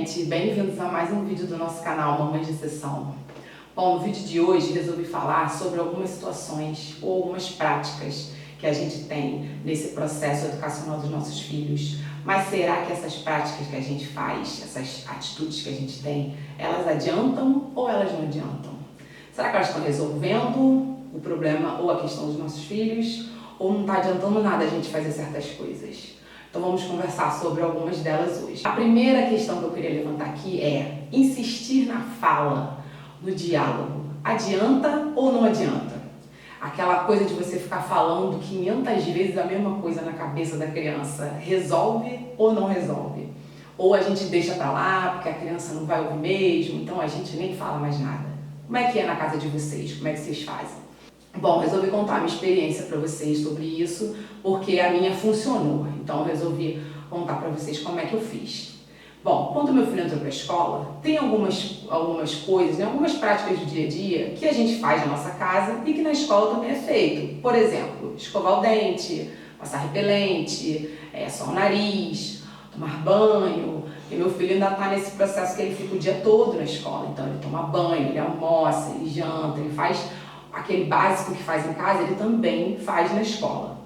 gente! Bem-vindos a mais um vídeo do nosso canal Mamães de Sessão. Bom, no vídeo de hoje resolvi falar sobre algumas situações ou algumas práticas que a gente tem nesse processo educacional dos nossos filhos. Mas será que essas práticas que a gente faz, essas atitudes que a gente tem, elas adiantam ou elas não adiantam? Será que elas estão resolvendo o problema ou a questão dos nossos filhos? Ou não está adiantando nada a gente fazer certas coisas? Então vamos conversar sobre algumas delas hoje. A primeira questão que eu queria levantar aqui é insistir na fala, no diálogo. Adianta ou não adianta? Aquela coisa de você ficar falando 500 vezes a mesma coisa na cabeça da criança, resolve ou não resolve? Ou a gente deixa pra lá porque a criança não vai ouvir mesmo, então a gente nem fala mais nada. Como é que é na casa de vocês? Como é que vocês fazem? Bom, resolvi contar a minha experiência para vocês sobre isso, porque a minha funcionou. Então eu resolvi contar para vocês como é que eu fiz. Bom, quando meu filho entrou para a escola, tem algumas coisas, né, algumas práticas do dia a dia que a gente faz na nossa casa e que na escola também é feito. Por exemplo, escovar o dente, passar repelente, suar o nariz, tomar banho. E meu filho ainda está nesse processo que ele fica o dia todo na escola. Então ele toma banho, ele almoça, ele janta, ele faz aquele básico que faz em casa, ele também faz na escola.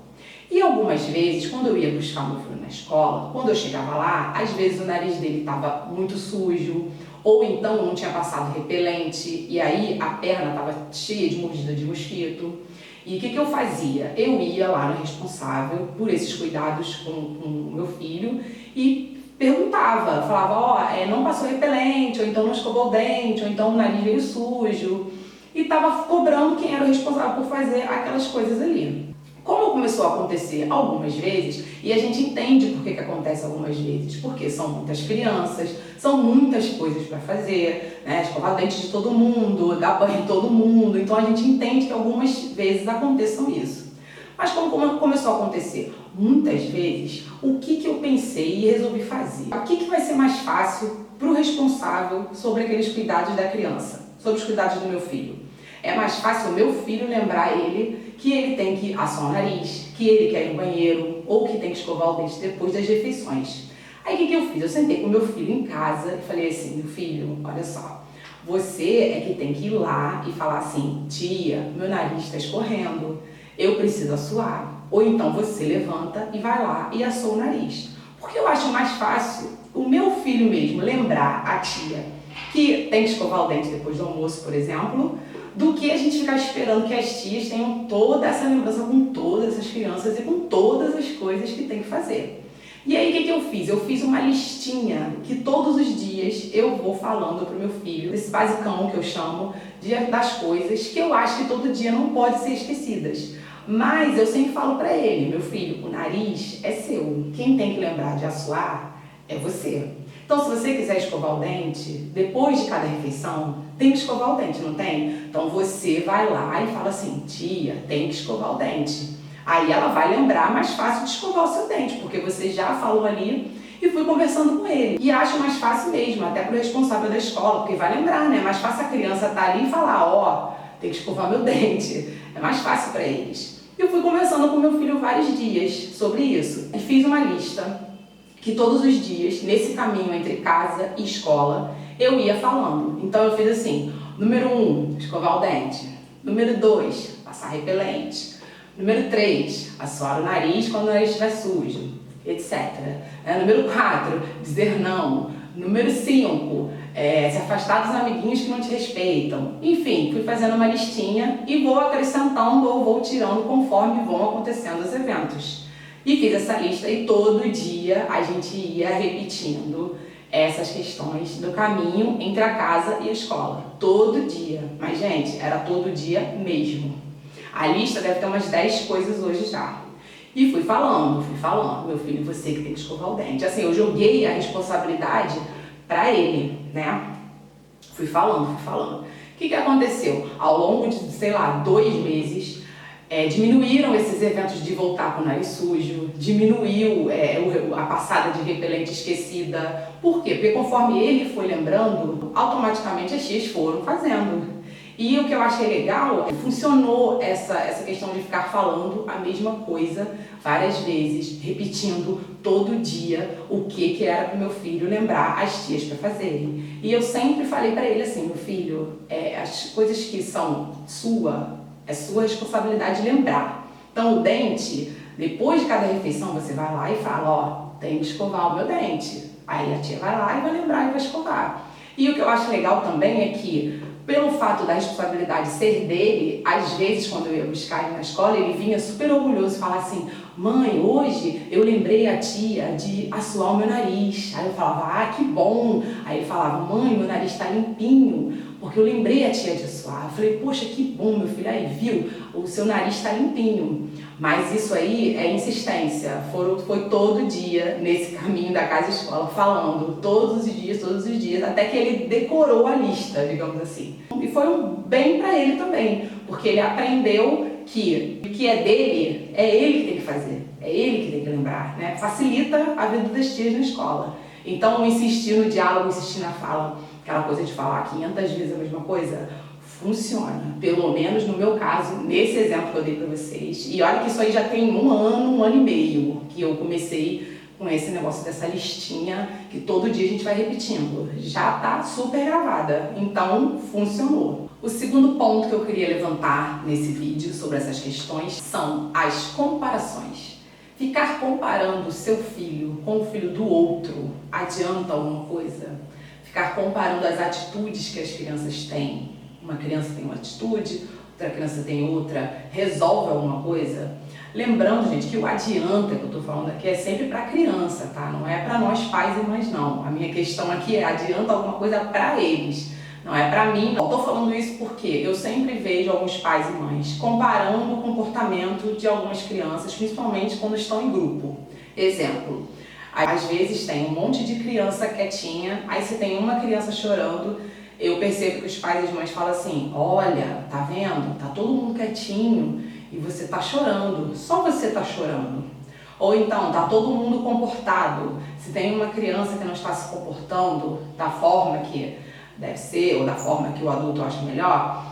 E algumas vezes, quando eu ia buscar meu filho na escola, quando eu chegava lá, às vezes o nariz dele estava muito sujo, ou então não tinha passado repelente, e aí a perna estava cheia de mordida de mosquito. E o que eu fazia? Eu ia lá no responsável por esses cuidados com o meu filho e perguntava, falava, não passou repelente, ou então não escovou o dente, ou então o nariz veio sujo. E estava cobrando quem era o responsável por fazer aquelas coisas ali. Como começou a acontecer algumas vezes, e a gente entende por que acontece algumas vezes, porque são muitas crianças, são muitas coisas para fazer, né? Escovar o dente de todo mundo, dar banho em todo mundo, então a gente entende que algumas vezes aconteçam isso. Mas como começou a acontecer muitas vezes, o que eu pensei e resolvi fazer? O que vai ser mais fácil para o responsável sobre aqueles cuidados da criança, sobre os cuidados do meu filho? É mais fácil o meu filho lembrar ele que ele tem que assoar o nariz, que ele quer ir no banheiro ou que tem que escovar o dente depois das refeições. Aí o que eu fiz? Eu sentei com o meu filho em casa e falei assim, meu filho, olha só, você é que tem que ir lá e falar assim, tia, meu nariz está escorrendo, eu preciso assoar. Ou então você levanta e vai lá e assoa o nariz. Porque eu acho mais fácil o meu filho mesmo lembrar a tia que tem que escovar o dente depois do almoço, por exemplo, do que a gente ficar esperando que as tias tenham toda essa lembrança com todas essas crianças e com todas as coisas que tem que fazer. E aí o que eu fiz? Eu fiz uma listinha que todos os dias eu vou falando para o meu filho, esse basicão que eu chamo das coisas que eu acho que todo dia não pode ser esquecidas. Mas eu sempre falo para ele, meu filho, o nariz é seu, quem tem que lembrar de assoar é você. Então, se você quiser escovar o dente, depois de cada refeição, tem que escovar o dente, não tem? Então, você vai lá e fala assim, tia, tem que escovar o dente. Aí ela vai lembrar mais fácil de escovar o seu dente, porque você já falou ali e fui conversando com ele. E acho mais fácil mesmo, até para o responsável da escola, porque vai lembrar, né? É mais fácil a criança estar ali e falar, tem que escovar meu dente. É mais fácil para eles. Eu fui conversando com meu filho vários dias sobre isso e fiz uma lista que todos os dias, nesse caminho entre casa e escola, eu ia falando. Então eu fiz assim, número 1, escovar o dente. Número 2, passar repelente. Número 3, assoar o nariz quando o nariz estiver sujo, etc. Número 4, dizer não. Número 5, se afastar dos amiguinhos que não te respeitam. Enfim, fui fazendo uma listinha e vou acrescentando ou vou tirando conforme vão acontecendo os eventos. E fiz essa lista e todo dia a gente ia repetindo essas questões do caminho entre a casa e a escola. Todo dia. Mas, gente, era todo dia mesmo. A lista deve ter umas 10 coisas hoje já. E fui falando. Meu filho, você que tem que escovar o dente. Assim, eu joguei a responsabilidade para ele, né? Fui falando. O que aconteceu? Ao longo de, 2 meses, diminuíram esses eventos de voltar com o nariz sujo, diminuiu a passada de repelente esquecida. Por quê? Porque conforme ele foi lembrando, automaticamente as tias foram fazendo. E o que eu achei legal, funcionou essa questão de ficar falando a mesma coisa várias vezes, repetindo todo dia o que era para o meu filho lembrar as tias para fazerem. E eu sempre falei para ele assim, meu filho, as coisas que são é sua responsabilidade lembrar. Então o dente, depois de cada refeição você vai lá e fala, ó, tem que escovar o meu dente. Aí a tia vai lá e vai lembrar e vai escovar. E o que eu acho legal também é que, pelo fato da responsabilidade ser dele, às vezes quando eu ia buscar ele na escola, ele vinha super orgulhoso e falava assim, mãe, hoje eu lembrei a tia de assoar o meu nariz. Aí eu falava, ah, que bom. Aí ele falava, mãe, meu nariz está limpinho, porque eu lembrei a tia de assoar. Eu falei, poxa, que bom, meu filho, aí viu, o seu nariz está limpinho. Mas isso aí é insistência, foi todo dia nesse caminho da casa e escola, falando todos os dias, até que ele decorou a lista, digamos assim. E foi um bem para ele também, porque ele aprendeu que o que é dele, é ele que tem que fazer, é ele que tem que lembrar, né? Facilita a vida das tias na escola. Então, insistir no diálogo, insistir na fala, aquela coisa de falar 500 vezes a mesma coisa, funciona, pelo menos no meu caso, nesse exemplo que eu dei para vocês. E olha que isso aí já tem um ano e meio que eu comecei com esse negócio dessa listinha que todo dia a gente vai repetindo. Já tá super gravada, então funcionou. O segundo ponto que eu queria levantar nesse vídeo sobre essas questões são as comparações. Ficar comparando o seu filho com o filho do outro adianta alguma coisa? Ficar comparando as atitudes que as crianças têm. Uma criança tem uma atitude, outra criança tem outra, resolve alguma coisa? Lembrando, gente, que o adianta que eu tô falando aqui é sempre para criança, tá? Não é para nós pais e mães, não. A minha questão aqui é adianta alguma coisa para eles, não é para mim. Eu tô falando isso porque eu sempre vejo alguns pais e mães comparando o comportamento de algumas crianças, principalmente quando estão em grupo. Exemplo, às vezes tem um monte de criança quietinha, aí se tem uma criança chorando, eu percebo que os pais e as mães falam assim, olha, tá vendo? Tá todo mundo quietinho e você tá chorando, só você tá chorando. Ou então, tá todo mundo comportado. Se tem uma criança que não está se comportando da forma que deve ser ou da forma que o adulto acha melhor,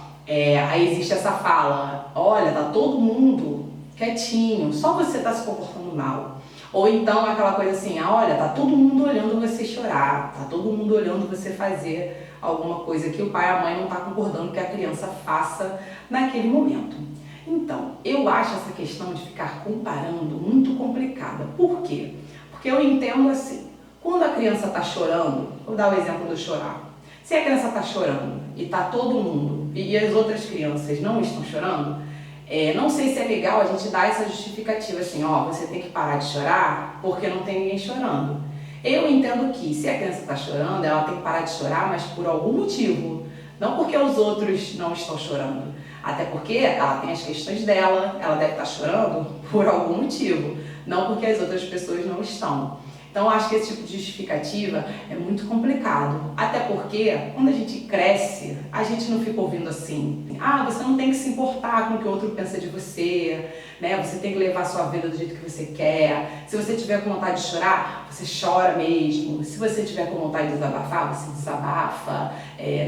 aí existe essa fala, olha, tá todo mundo quietinho, só você tá se comportando mal. Ou então aquela coisa assim, olha, tá todo mundo olhando você chorar, tá todo mundo olhando você fazer alguma coisa que o pai e a mãe não tá concordando que a criança faça naquele momento. Então, eu acho essa questão de ficar comparando muito complicada. Por quê? Porque eu entendo assim, quando a criança tá chorando, vou dar o exemplo do chorar. Se a criança tá chorando e tá todo mundo, e as outras crianças não estão chorando, não sei se é legal a gente dar essa justificativa assim, ó, você tem que parar de chorar porque não tem ninguém chorando. Eu entendo que se a criança está chorando, ela tem que parar de chorar, mas por algum motivo. Não porque os outros não estão chorando. Até porque ela tem as questões dela, ela deve estar chorando por algum motivo. Não porque as outras pessoas não estão. Então, eu acho que esse tipo de justificativa é muito complicado. Até porque, quando a gente cresce, a gente não fica ouvindo assim, você não tem que se importar com o que o outro pensa de você, né? Você tem que levar a sua vida do jeito que você quer. Se você tiver com vontade de chorar, você chora mesmo. Se você tiver com vontade de desabafar, você desabafa.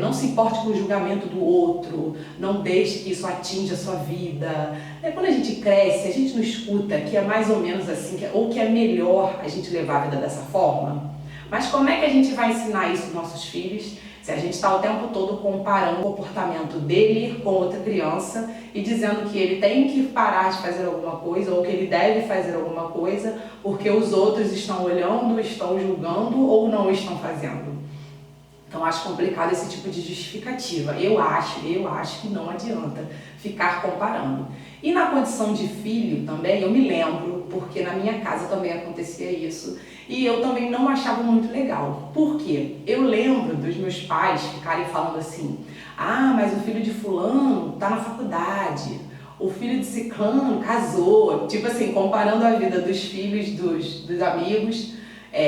Não se importe com o julgamento do outro, não deixe que isso atinja a sua vida. Quando a gente cresce, a gente não escuta que é mais ou menos assim, ou que é melhor a gente levar a vida dessa forma. Mas como é que a gente vai ensinar isso aos nossos filhos se a gente está o tempo todo comparando o comportamento dele com outra criança e dizendo que ele tem que parar de fazer alguma coisa ou que ele deve fazer alguma coisa porque os outros estão olhando, estão julgando ou não estão fazendo? Então, acho complicado esse tipo de justificativa. Eu acho que não adianta ficar comparando. E na condição de filho também, eu me lembro, porque na minha casa também acontecia isso, e eu também não achava muito legal. Por quê? Eu lembro dos meus pais ficarem falando assim, mas o filho de fulano tá na faculdade, o filho de ciclano casou, tipo assim, comparando a vida dos filhos dos amigos,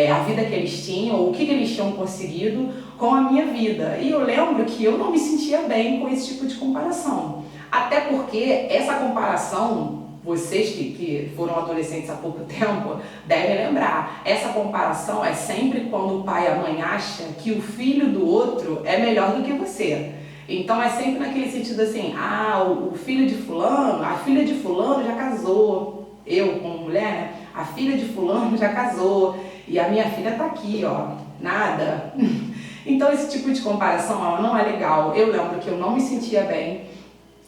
a vida que eles tinham, o que eles tinham conseguido com a minha vida. E eu lembro que eu não me sentia bem com esse tipo de comparação. Até porque essa comparação, vocês que foram adolescentes há pouco tempo, devem lembrar. Essa comparação é sempre quando o pai e a mãe acham que o filho do outro é melhor do que você. Então é sempre naquele sentido assim, o filho de fulano, a filha de fulano já casou. Eu, como mulher, né? A filha de fulano já casou e a minha filha tá aqui, ó, nada. Então esse tipo de comparação, ela não é legal. Eu lembro que eu não me sentia bem.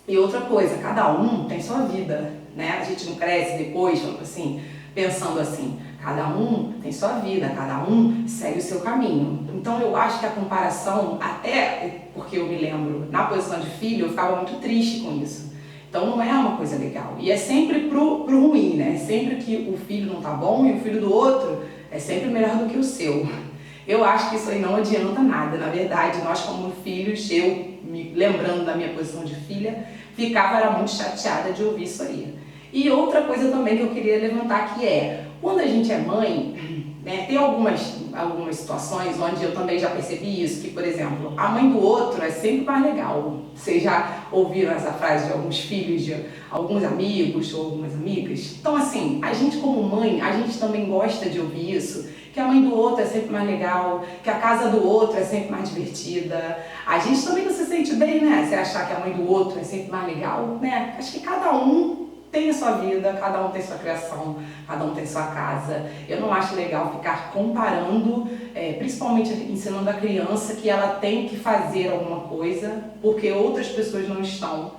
E outra coisa, cada um tem sua vida, né? A gente não cresce depois, assim, pensando assim, cada um tem sua vida, cada um segue o seu caminho. Então eu acho que a comparação, até porque eu me lembro, na posição de filho, eu ficava muito triste com isso. Então não é uma coisa legal. E é sempre pro ruim, né? Sempre que o filho não tá bom e o filho do outro é sempre melhor do que o seu. Eu acho que isso aí não adianta nada. Na verdade, nós como filhos, eu me lembrando da minha posição de filha, era muito chateada de ouvir isso aí. E outra coisa também que eu queria levantar aqui é, quando a gente é mãe, né, tem algumas situações onde eu também já percebi isso, que, por exemplo, a mãe do outro é sempre mais legal. Vocês já ouviram essa frase de alguns filhos, de alguns amigos ou algumas amigas? Então, assim, a gente como mãe, a gente também gosta de ouvir isso, que a mãe do outro é sempre mais legal, que a casa do outro é sempre mais divertida. A gente também não se sente bem, né? Se achar que a mãe do outro é sempre mais legal, né? Acho que cada um tem a sua vida, cada um tem sua criação, cada um tem sua casa. Eu não acho legal ficar comparando, principalmente ensinando a criança que ela tem que fazer alguma coisa porque outras pessoas não estão,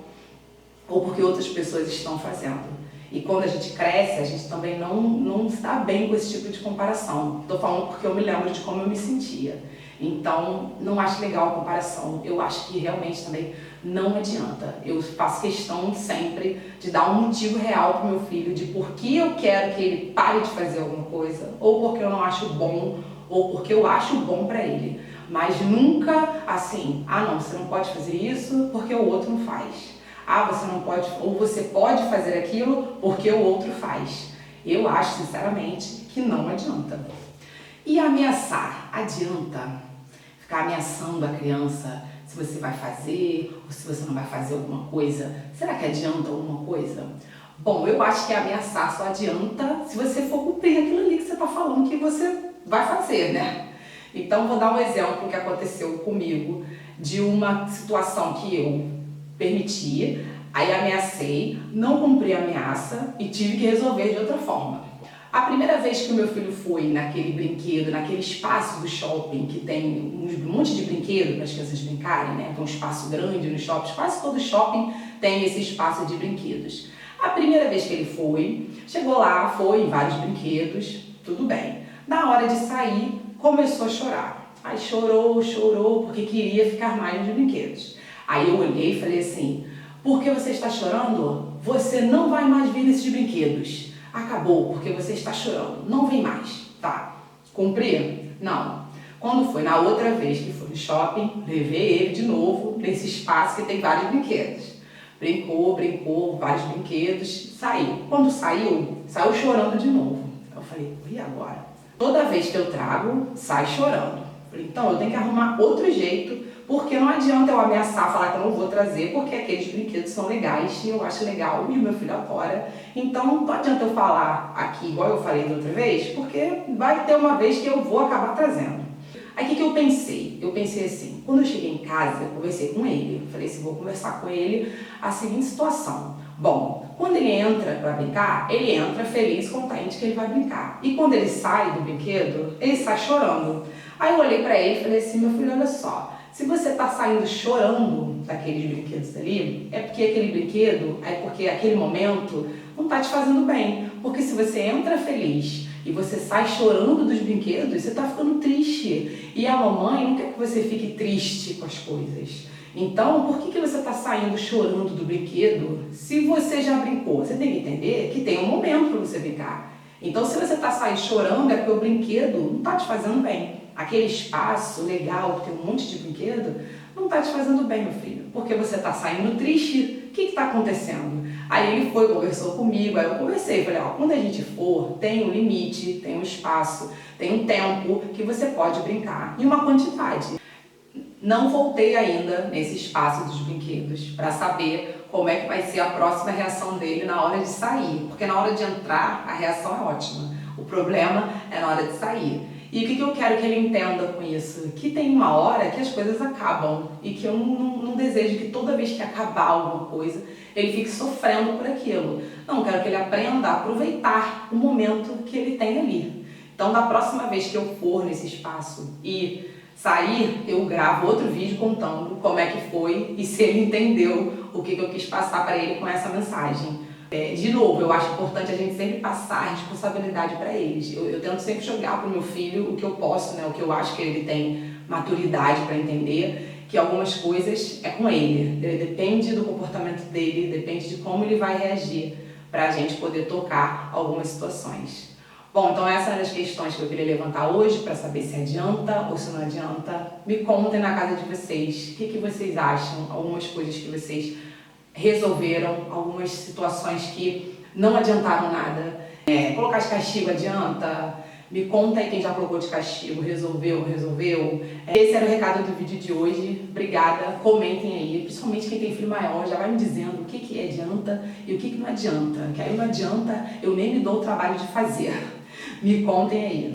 ou porque outras pessoas estão fazendo. E quando a gente cresce, a gente também não está bem com esse tipo de comparação. Estou falando porque eu me lembro de como eu me sentia. Então, não acho legal a comparação. Eu acho que realmente também não adianta. Eu faço questão sempre de dar um motivo real para o meu filho de por que eu quero que ele pare de fazer alguma coisa, ou porque eu não acho bom, ou porque eu acho bom para ele. Mas nunca assim, não, você não pode fazer isso porque o outro não faz. Você não pode, ou você pode fazer aquilo porque o outro faz. Eu acho, sinceramente, que não adianta. E ameaçar? Adianta ficar ameaçando a criança se você vai fazer ou se você não vai fazer alguma coisa? Será que adianta alguma coisa? Bom, eu acho que ameaçar só adianta se você for cumprir aquilo ali que você está falando que você vai fazer, né? Então, vou dar um exemplo que aconteceu comigo de uma situação que eu permiti, aí ameacei, não cumpri a ameaça e tive que resolver de outra forma. A primeira vez que o meu filho foi naquele brinquedo, naquele espaço do shopping que tem um monte de brinquedo para as crianças brincarem, né? Tem um espaço grande no shopping, quase todo shopping tem esse espaço de brinquedos. A primeira vez que ele foi, chegou lá, foi em vários brinquedos, tudo bem. Na hora de sair, começou a chorar. Aí chorou, porque queria ficar mais nos brinquedos. Aí eu olhei e falei assim, por que você está chorando? Você não vai mais vir nesses brinquedos. Acabou, porque você está chorando. Não vem mais, tá? Cumpri? Não. Quando foi na outra vez que foi no shopping, levei ele de novo nesse espaço que tem vários brinquedos. Brincou, vários brinquedos, saiu. Quando saiu chorando de novo. Eu falei, e agora? Toda vez que eu trago, sai chorando. Falei, então eu tenho que arrumar outro jeito, porque não adianta eu ameaçar, falar que eu não vou trazer, porque aqueles brinquedos são legais e eu acho legal e o meu filho adora. Então não adianta eu falar aqui igual eu falei da outra vez, porque vai ter uma vez que eu vou acabar trazendo. Aí o que eu pensei? Eu pensei assim, quando eu cheguei em casa, eu conversei com ele. Falei assim, vou conversar com ele a seguinte situação. Bom, quando ele entra para brincar, ele entra feliz, contente que ele vai brincar. E quando ele sai do brinquedo, ele sai chorando. Aí eu olhei para ele e falei assim, meu filho, olha só, se você está saindo chorando daqueles brinquedos ali, é porque aquele brinquedo, porque aquele momento não está te fazendo bem. Porque se você entra feliz e você sai chorando dos brinquedos, você está ficando triste. E a mamãe não quer que você fique triste com as coisas. Então, por que você está saindo chorando do brinquedo se você já brincou? Você tem que entender que tem um momento para você brincar. Então, se você está saindo chorando, é porque o brinquedo não está te fazendo bem. Aquele espaço legal, que tem um monte de brinquedo, não está te fazendo bem, meu filho. Porque você está saindo triste. O que está acontecendo? Aí ele foi, conversou comigo, aí eu conversei. Falei, quando a gente for, tem um limite, tem um espaço, tem um tempo que você pode brincar. E uma quantidade. Não voltei ainda nesse espaço dos brinquedos para saber como é que vai ser a próxima reação dele na hora de sair. Porque na hora de entrar, a reação é ótima. O problema é na hora de sair. E o que eu quero que ele entenda com isso? Que tem uma hora que as coisas acabam e que eu não desejo que toda vez que acabar alguma coisa ele fique sofrendo por aquilo. Não, eu quero que ele aprenda a aproveitar o momento que ele tem ali. Então, da próxima vez que eu for nesse espaço e sair, eu gravo outro vídeo contando como é que foi e se ele entendeu o que eu quis passar para ele com essa mensagem. De novo, eu acho importante a gente sempre passar a responsabilidade para eles. Eu tento sempre jogar para o meu filho o que eu posso, né, o que eu acho que ele tem maturidade para entender, que algumas coisas é com ele. Depende do comportamento dele, depende de como ele vai reagir para a gente poder tocar algumas situações. Bom, então essas eram as questões que eu queria levantar hoje para saber se adianta ou se não adianta. Me contem na casa de vocês o que vocês acham, algumas coisas que vocês resolveram, algumas situações que não adiantaram nada. Colocar de castigo adianta? Me conta aí quem já colocou de castigo, resolveu? Esse era o recado do vídeo de hoje. Obrigada, comentem aí, principalmente quem tem filho maior, já vai me dizendo o que adianta e o que não adianta. Que aí não adianta, eu nem me dou o trabalho de fazer. Me contem aí.